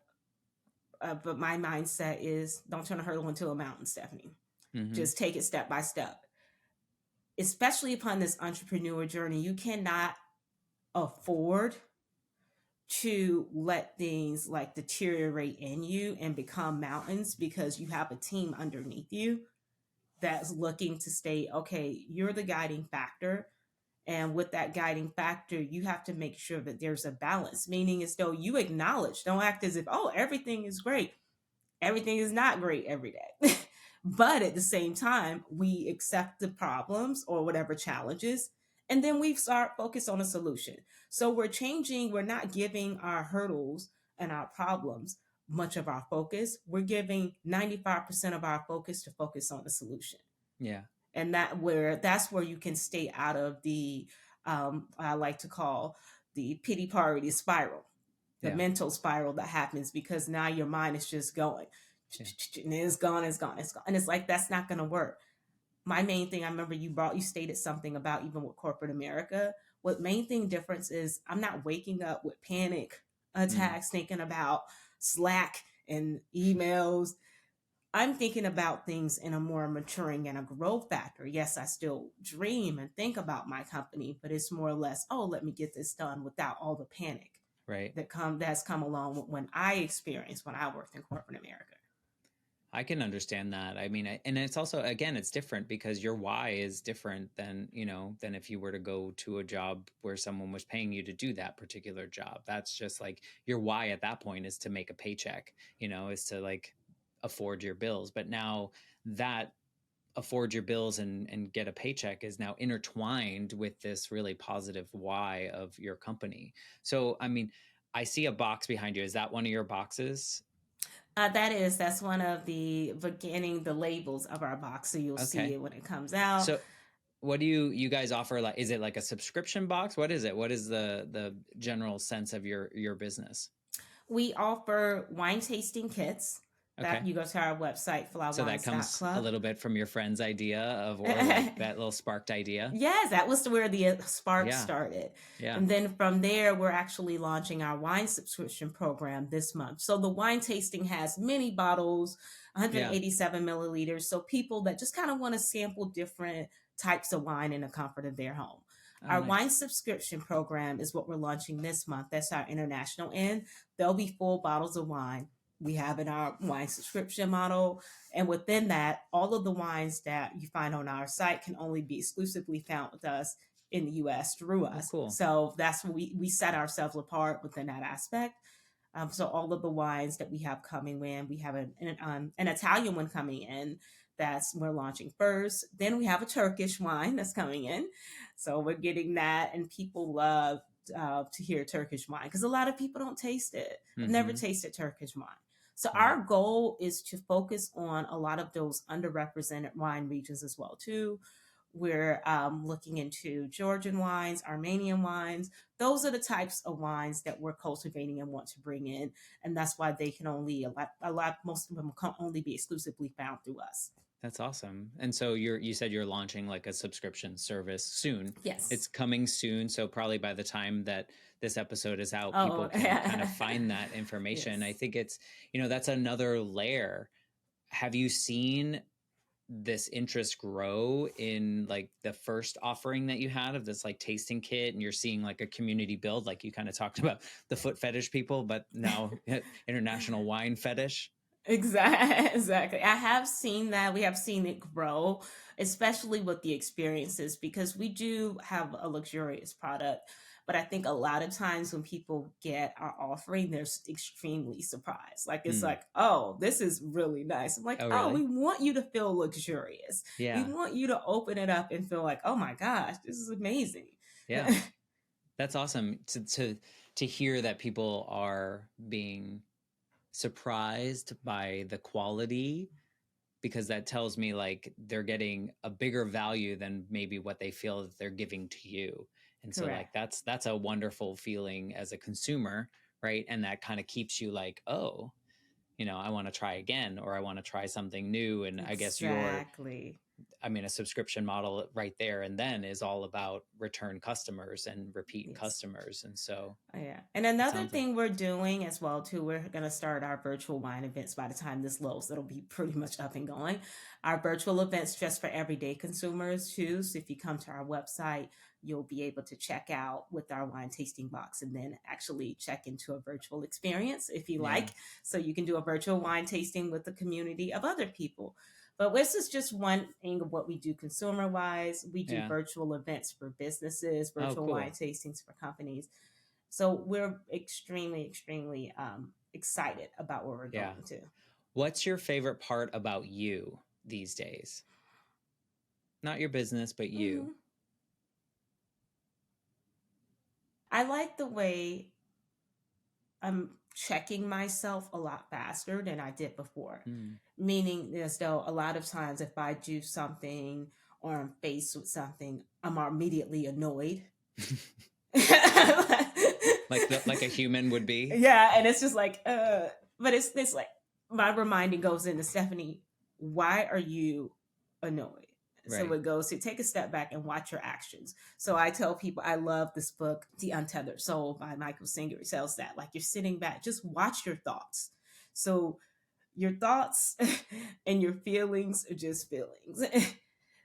S2: but my mindset is don't turn a hurdle into a mountain, Stephanie.
S1: Mm-hmm.
S2: Just take it step by step. Especially upon this entrepreneur journey, you cannot afford to let things like deteriorate in you and become mountains, because you have a team underneath you that's looking to stay, okay, you're the guiding factor. And with that guiding factor, you have to make sure that there's a balance, meaning as though you acknowledge, don't act as if, oh, everything is great. Everything is not great every day. But at the same time, we accept the problems or whatever challenges, and then we start focus on a solution. So we're not giving our hurdles and our problems much of our focus. We're giving 95% of our focus to focus on the solution.
S1: Yeah.
S2: And that's where you can stay out of the I like to call the pity party spiral, the mental spiral that happens, because now your mind is just going, and it's gone, and it's like, that's not going to work. My main thing, I remember you stated something about even with corporate America. What main thing difference is, I'm not waking up with panic attacks thinking about Slack and emails. I'm thinking about things in a more maturing and a growth factor. Yes, I still dream and think about my company, but it's more or less, oh, let me get this done without all the panic that's come along when I experienced when I worked in corporate America.
S1: I can understand that. I mean, and it's also, again, it's different because your why is different than if you were to go to a job where someone was paying you to do that particular job. That's just like your why at that point is to make a paycheck, is to like afford your bills. But now that afford your bills and get a paycheck is now intertwined with this really positive why of your company. So, I mean, I see a box behind you. Is that one of your boxes?
S2: That's one of the the labels of our box, so you'll see it when it comes out.
S1: So what do you guys offer? Like, is it like a subscription box? What is it? What is the general sense of your business?
S2: We offer wine tasting kits. That you go to our website, flywines.club.
S1: So that comes a little bit from your friend's idea or like that little sparked idea.
S2: Yes, that was where the spark started.
S1: Yeah.
S2: And then from there, we're actually launching our wine subscription program this month. So the wine tasting has many bottles, 187 milliliters. So people that just kind of want to sample different types of wine in the comfort of their home. Our wine subscription program is what we're launching this month. That's our international end. There'll be full bottles of wine we have in our wine subscription model. And within that, all of the wines that you find on our site can only be exclusively found with us in the US through
S1: Oh,
S2: us.
S1: cool.
S2: So that's what we set ourselves apart within that aspect. So all of the wines that we have coming in, we have an Italian one coming in that's we're launching first. Then we have a Turkish wine that's coming in. So we're getting that, and people love to hear Turkish wine because a lot of people don't taste it. I've never
S1: Mm-hmm.
S2: tasted Turkish wine. So
S1: Right.
S2: our goal is to focus on a lot of those underrepresented wine regions as well too. We're looking into Georgian wines, Armenian wines. Those are the types of wines that we're cultivating and want to bring in, and that's why they can only most of them can only be exclusively found through us.
S1: That's awesome. And so you said you're launching like a subscription service soon. It's
S2: Yes.
S1: coming soon, so probably by the time that this episode is out,
S2: Oh,
S1: people can kind of find that information. I
S2: yes.
S1: think it's, that's another layer. Have you seen this interest grow in like the first offering that you had of this like tasting kit, and you're seeing like a community build, like you kind of talked about the foot fetish people, but now international wine fetish?
S2: Exactly. I have seen that. We have seen it grow, especially with the experiences, because we do have a luxurious product. But I think a lot of times when people get our offering, they're extremely surprised. Like, it's
S1: Hmm.
S2: like, oh, this is really nice. I'm like,
S1: Oh,
S2: oh, we
S1: really?
S2: want you to feel luxurious. We
S1: Yeah.
S2: want you to open it up and feel like, oh my gosh, this is amazing.
S1: Yeah. That's awesome to hear that people are being surprised by the quality, because that tells me like they're getting a bigger value than maybe what they feel that they're giving to you. And so like
S2: Correct.
S1: that's a wonderful feeling as a consumer, right? And that kind of keeps you like, oh, I want to try again, or I want to try something new. And I guess
S2: Exactly.
S1: a subscription model right there and then is all about return customers and repeat
S2: Yes.
S1: customers. And so
S2: Oh, yeah. And
S1: it
S2: another
S1: sounds like,
S2: thing we're doing as well too, we're going to start our virtual wine events by the time this loads. It'll be pretty much up and going. Our virtual events just for everyday consumers too. So if you come to our website, you'll be able to check out with our wine tasting box and then actually check into a virtual experience if you
S1: yeah,
S2: like. So you can do a virtual wine tasting with a community of other people. But this is just one thing of what we do consumer wise. We do
S1: yeah.
S2: virtual events for businesses,
S1: Oh,
S2: virtual wine
S1: cool.
S2: tastings for companies. So we're extremely, extremely excited about where we're
S1: Yeah.
S2: going to.
S1: What's your favorite part about you these days? Not your business, but you.
S2: Mhm. I like the way I'm checking myself a lot faster than I did before.
S1: Mm.
S2: Meaning, as though a lot of times if I do something or I'm faced with something, I'm immediately annoyed.
S1: like a human would be.
S2: Yeah, and it's just like, but it's like my reminding goes into Stephanie, why are you annoyed? So
S1: Right.
S2: it goes to take a step back and watch your actions. So I tell people I love this book, The Untethered Soul by Michael Singer. It tells that like you're sitting back, just watch your thoughts. So your thoughts and your feelings are just feelings.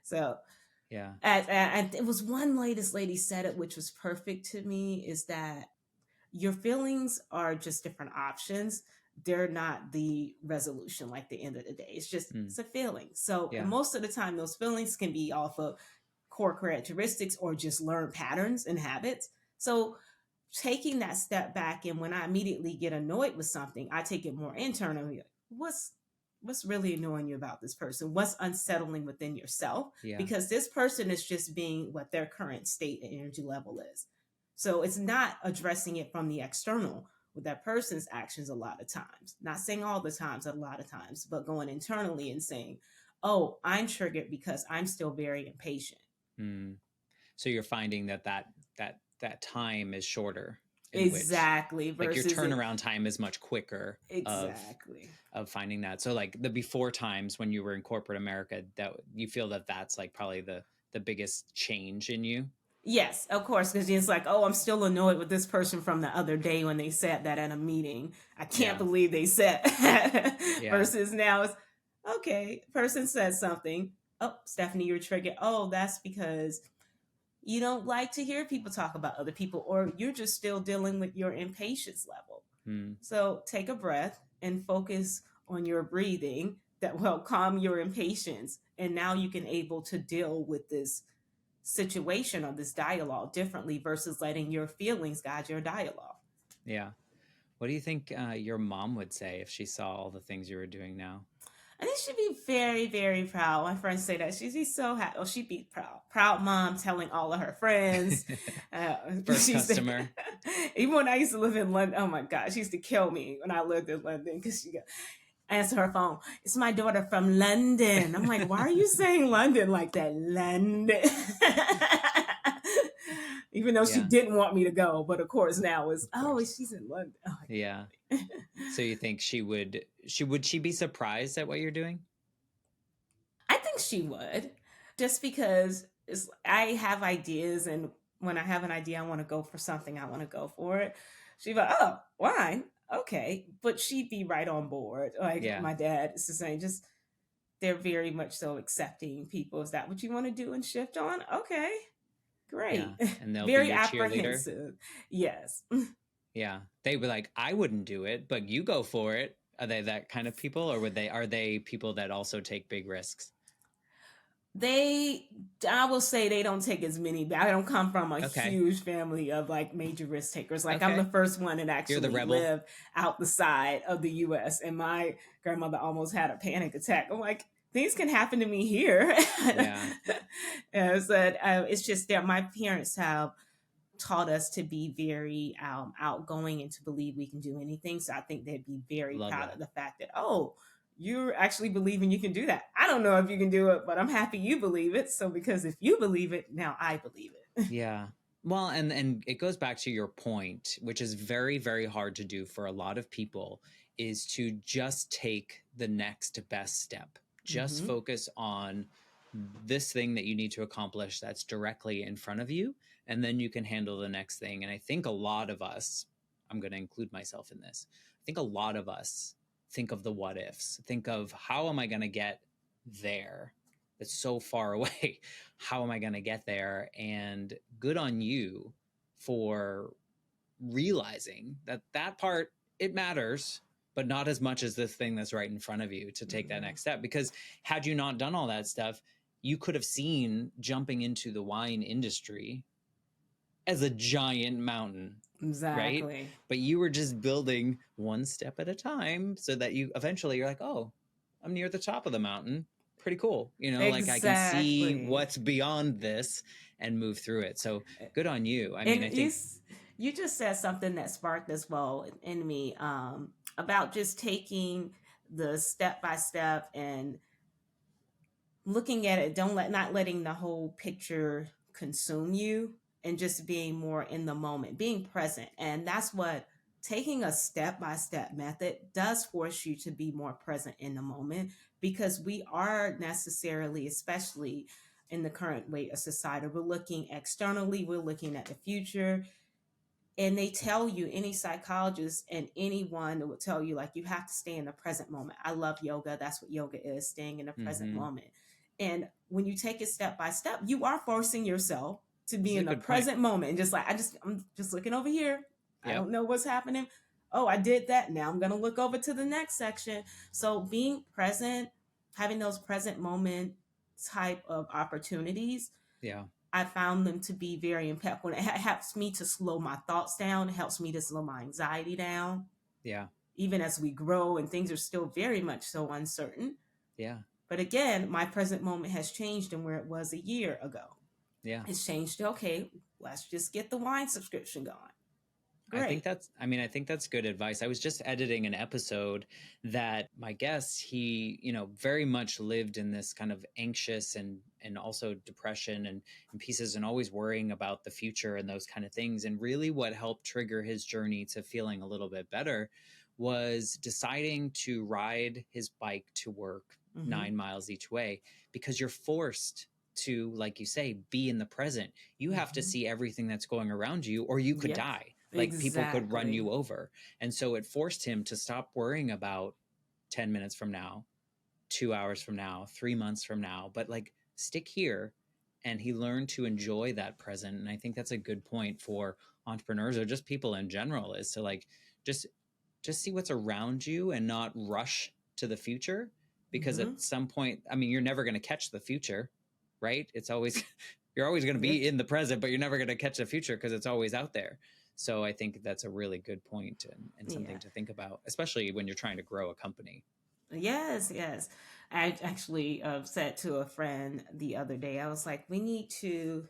S2: So
S1: Yeah.
S2: and it was one way this lady said it, which was perfect to me, is that your feelings are just different options. They're not the resolution, like the end of the day. It's just,
S1: Mm.
S2: it's a feeling. So, and
S1: Yeah.
S2: most of the time, those feelings can be off of core characteristics or just learned patterns and habits. So, taking that step back, and when I immediately get annoyed with something, I take it more internally. Like, what's really annoying you about this person? What's unsettling within yourself?
S1: Yeah.
S2: Because this person is just being what their current state and energy level is. So it's not addressing it from the external with that person's actions a lot of times. Not saying all the times, a lot of times, but going internally and saying, oh, I'm triggered because I'm still very impatient.
S1: Mm. So you're finding that time is shorter, in which
S2: Exactly.
S1: like your
S2: Versus it.
S1: turnaround time is much quicker
S2: Exactly.
S1: of finding that. So like the before times when you were in corporate America, that you feel that that's like probably the biggest change in you.
S2: Yes, of course, because it's like, oh, I'm still annoyed with this person from the other day when they said that at a meeting. I can't
S1: Yeah.
S2: believe they said.
S1: Yeah.
S2: Versus now it's okay. Person said something. Oh, Stephanie, you're triggered. Oh, that's because you don't like to hear people talk about other people, or you're just still dealing with your impatience level.
S1: Mm.
S2: So take a breath and focus on your breathing that will calm your impatience, and now you can able to deal with this situation or this dialogue differently versus letting your feelings guide your dialogue.
S1: Yeah. What do you think your mom would say if she saw all the things you were doing now?
S2: I think she'd be very, very proud. My friends say that she'd be so happy. Oh, she'd be proud. Proud mom telling all of her friends.
S1: First
S2: She said,
S1: customer.
S2: even when I used to live in London, oh my God, she used to kill me when I lived in London because she got answer her phone. It's my daughter from London. I'm like, why are you saying London like that? London. Even though she
S1: Yeah.
S2: didn't want me to go, but of course now it's
S1: Of course.
S2: she's in London. Oh,
S1: Yeah. So you think she be surprised at what you're doing?
S2: I think she would, just because I have ideas, and when I have an idea, I want to go for something. I want to go for it. She'd be like, "Oh, wine, okay," but she'd be right on board. Like
S1: Yeah.
S2: my dad is the same. Just they're very much so accepting people. Is that what you want to do and shift on? Okay,
S1: Yeah.
S2: great.
S1: And they'll be
S2: Very
S1: your cheerleader.
S2: apprehensive. Yes.
S1: Yeah. They were like, I wouldn't do it, but you go for it. Are they that kind of people, or are they people that also take big risks?
S2: They, I will say they don't take as many. I don't come from a
S1: Okay.
S2: huge family of like major risk takers. Like I'm the
S1: Okay.
S2: first one that
S1: You're the
S2: actually
S1: rebel.
S2: lived out the side of the US, and my grandmother almost had a panic attack. I'm like, things can happen to me here.
S1: Yeah.
S2: And so, it's just that my parents have taught us to be very outgoing and to believe we can do anything. So I think they'd be very
S1: Love
S2: proud of
S1: that.
S2: the fact that, oh, you're actually believing you can do that. I don't know if you can do it, but I'm happy you believe it. So because if you believe it, now I believe it.
S1: Yeah. Well, and it goes back to your point, which is very, very hard to do for a lot of people, is to just take the next best step. Just
S2: Mm-hmm.
S1: focus on this thing that you need to accomplish that's directly in front of you, and then you can handle the next thing. And I think a lot of us, I'm going to include myself in this, I think a lot of us think of the what ifs, think of how am I going to get there? It's so far away. How am I going to get there? And good on you for realizing that that part, it matters, but not as much as this thing that's right in front of you to take that
S2: Mm-hmm.
S1: next step. Because had you not done all that stuff, you could have seen jumping into the wine industry as a giant mountain, right?
S2: Exactly.
S1: But you were just building one step at a time so that you eventually you're like, oh, I'm near the top of the mountain. Pretty cool. Like I can see
S2: Exactly.
S1: what's beyond this and move through it. So good on you. I mean,
S2: And
S1: I think,
S2: you just said something that sparked as well in me, about just taking the step by step and looking at it, not letting the whole picture consume you, and just being more in the moment, being present. And that's what taking a step by step method does, force you to be more present in the moment, because we are necessarily, especially in the current way of society, we're looking externally, we're looking at the future, and they tell you, any psychologist and anyone will tell you, like, you have to stay in the present moment. I love yoga. That's what yoga is, staying in the present
S1: mm-hmm,
S2: moment. And when you take it step by step, you are forcing yourself to
S1: this
S2: be
S1: is a
S2: in the
S1: good point.
S2: present moment, and just like, I'm just looking over here. I
S1: Yep.
S2: don't know what's happening. Oh, I did that. Now I'm going to look over to the next section. So being present, having those present moment type of opportunities,
S1: Yeah.
S2: I found them to be very impactful. It helps me to slow my thoughts down. It helps me to slow my anxiety down,
S1: Yeah.
S2: even as we grow and things are still very much so uncertain.
S1: Yeah.
S2: But again, my present moment has changed than where it was a year ago.
S1: Yeah.
S2: It's changed to, okay, let's just get the wine subscription going. Great.
S1: I think that's good advice. I was just editing an episode that my guest, he, very much lived in this kind of anxious and also depression and pieces and always worrying about the future and those kind of things. And really what helped trigger his journey to feeling a little bit better was deciding to ride his bike to work
S2: Mm-hmm.
S1: 9 miles each way, because you're forced to, like you say, be in the present. You have to
S2: Mm-hmm.
S1: see everything that's going around you, or you could
S2: Yep.
S1: die. Like people could run
S2: Exactly.
S1: you over. And so it forced him to stop worrying about 10 minutes from now, 2 hours from now, 3 months from now, but like stick here. And he learned to enjoy that present. And I think that's a good point for entrepreneurs or just people in general, is to like just see what's around you and not rush to the future, because
S2: Mm-hmm.
S1: at some point, I mean, you're never going to catch the future, right? It's always You're always going to
S2: Yep.
S1: be in the present, but you're never going to catch the future because it's always out there. So I think that's a really good point and
S2: Yeah.
S1: something to think about, especially when you're trying to grow a company.
S2: Yes, yes. I actually said to a friend the other day, I was like, we need to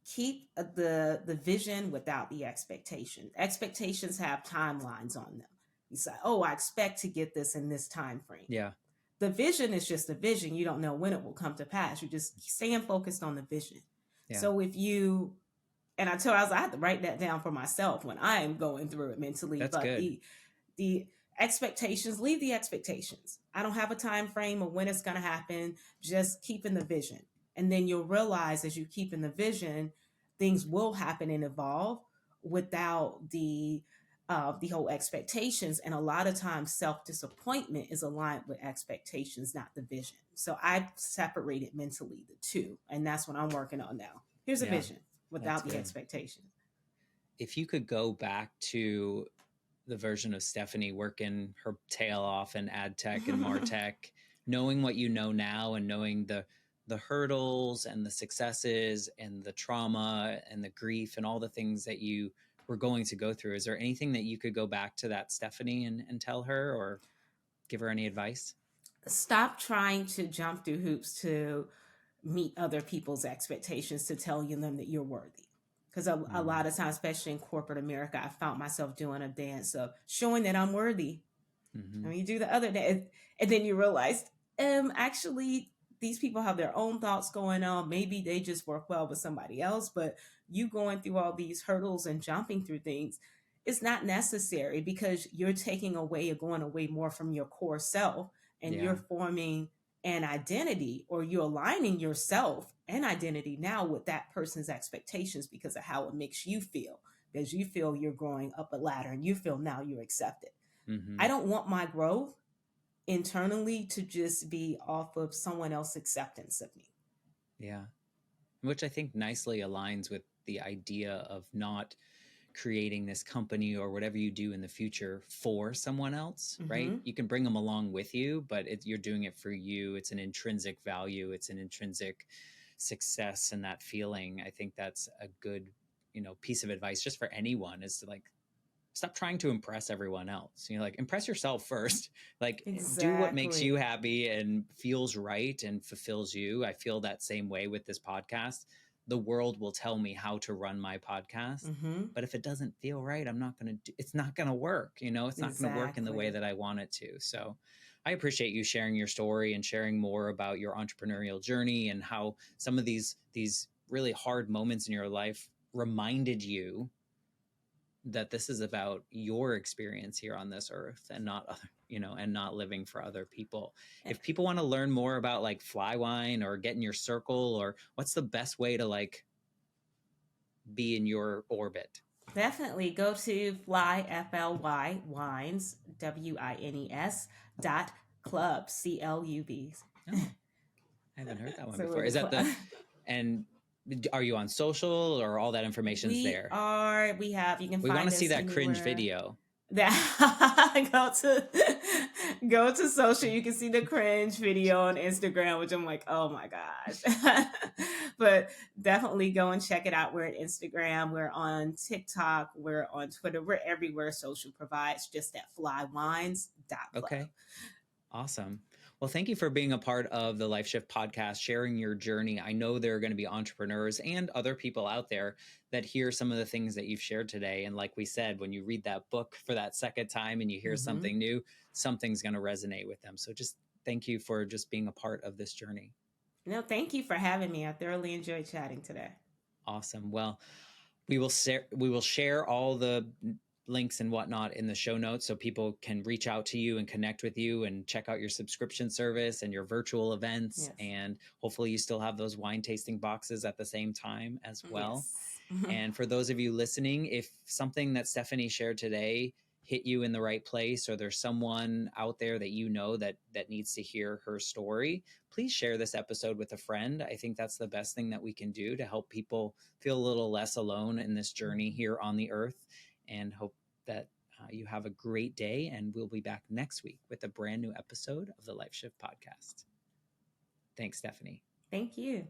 S2: keep the vision without the expectation. Expectations have timelines on them. You say, oh, I expect to get this in this time frame.
S1: Yeah.
S2: The vision is just a vision. You don't know when it will come to pass. You're just staying focused on the vision.
S1: Yeah.
S2: So if you, and I was, I had to write that down for myself when I am going through it mentally.
S1: That's
S2: But
S1: good.
S2: the expectations, leave the expectations. I don't have a time frame of when it's going to happen. Just keep in the vision, and then you'll realize as you keep in the vision, things will happen and evolve without the whole expectations. And a lot of times self disappointment is aligned with expectations, not the vision. So I've separated mentally the two, and that's what I'm working on now. Here's a
S1: Yeah.
S2: vision
S1: That's
S2: without the
S1: good.
S2: expectations.
S1: If you could go back to the version of Stephanie working her tail off in ad tech and martech, knowing what you know now and knowing the hurdles and the successes and the trauma and the grief and all the things that you were going to go through, is there anything that you could go back to that Stephanie and tell her or give her any advice?
S2: Stop trying to jump through hoops to meet other people's expectations to tell you them that you're worthy. Because a lot of times, especially in corporate America, I found myself doing a dance of showing that I'm worthy.
S1: Mm-hmm.
S2: And you do the other dance, and then you realize, actually, these people have their own thoughts going on. Maybe they just work well with somebody else, but you going through all these hurdles and jumping through things is not necessary because you're taking away or going away more from your core self, and
S1: Yeah.
S2: you're forming an identity, or you're aligning yourself and identity now with that person's expectations because of how it makes you feel, because you feel you're growing up a ladder and you feel now you're accepted.
S1: Mm-hmm.
S2: I don't want my growth internally to just be off of someone else's acceptance of me.
S1: Yeah. Which I think nicely aligns with the idea of not creating this company or whatever you do in the future for someone else, right?
S2: Mm-hmm.
S1: You can bring them along with you, but you're doing it for you. It's an intrinsic value. It's an intrinsic success and that feeling. I think that's a good, piece of advice just for anyone is to like, stop trying to impress everyone else. Like impress yourself first. Like do what makes you
S2: Exactly.
S1: happy and feels right and fulfills you. I feel that same way with this podcast. The world will tell me how to run my podcast,
S2: Mm-hmm.
S1: but if it doesn't feel right, I'm not going to it's not going to work. It's not going to work in the way
S2: Exactly.
S1: that I want it to. So I appreciate you sharing your story and sharing more about your entrepreneurial journey and how some of these really hard moments in your life reminded you that this is about your experience here on this earth and not other, and not living for other people. If people want to learn more about like Flywine or get in your circle, or what's the best way to like be in your orbit?
S2: Definitely go to FLY wines WINES .club CLUB.
S1: Oh, I haven't heard that one
S2: So we're
S1: before.
S2: the
S1: Is that
S2: club.
S1: and are you on social or all that information's
S2: We
S1: there?
S2: are. We have. You can
S1: We want
S2: find
S1: to see
S2: us
S1: that cringe
S2: anywhere.
S1: video.
S2: That go to social. You can see the cringe video on Instagram, which I'm like, oh my gosh. But definitely go and check it out. We're at Instagram, we're on TikTok, we're on Twitter, we're everywhere social provides, just at flywines.club.
S1: Okay. Awesome. Well, thank you for being a part of the Life Shift podcast, sharing your journey. I know there are going to be entrepreneurs and other people out there that hear some of the things that you've shared today. And like we said, when you read that book for that second time and you hear
S2: Mm-hmm.
S1: something new, something's going to resonate with them. So just thank you for just being a part of this journey.
S2: No, thank you for having me. I thoroughly enjoyed chatting today.
S1: Awesome. Well, we will share all the links and whatnot in the show notes so people can reach out to you and connect with you and check out your subscription service and your virtual events.
S2: Yes.
S1: And hopefully you still have those wine tasting boxes at the same time as well.
S2: Yes.
S1: And for those of you listening, if something that Stephanie shared today hit you in the right place, or there's someone out there that that needs to hear her story, please share this episode with a friend. I think that's the best thing that we can do to help people feel a little less alone in this journey here on the earth, and hope that you have a great day. And we'll be back next week with a brand new episode of the Life Shift podcast. Thanks, Stephanie.
S2: Thank you.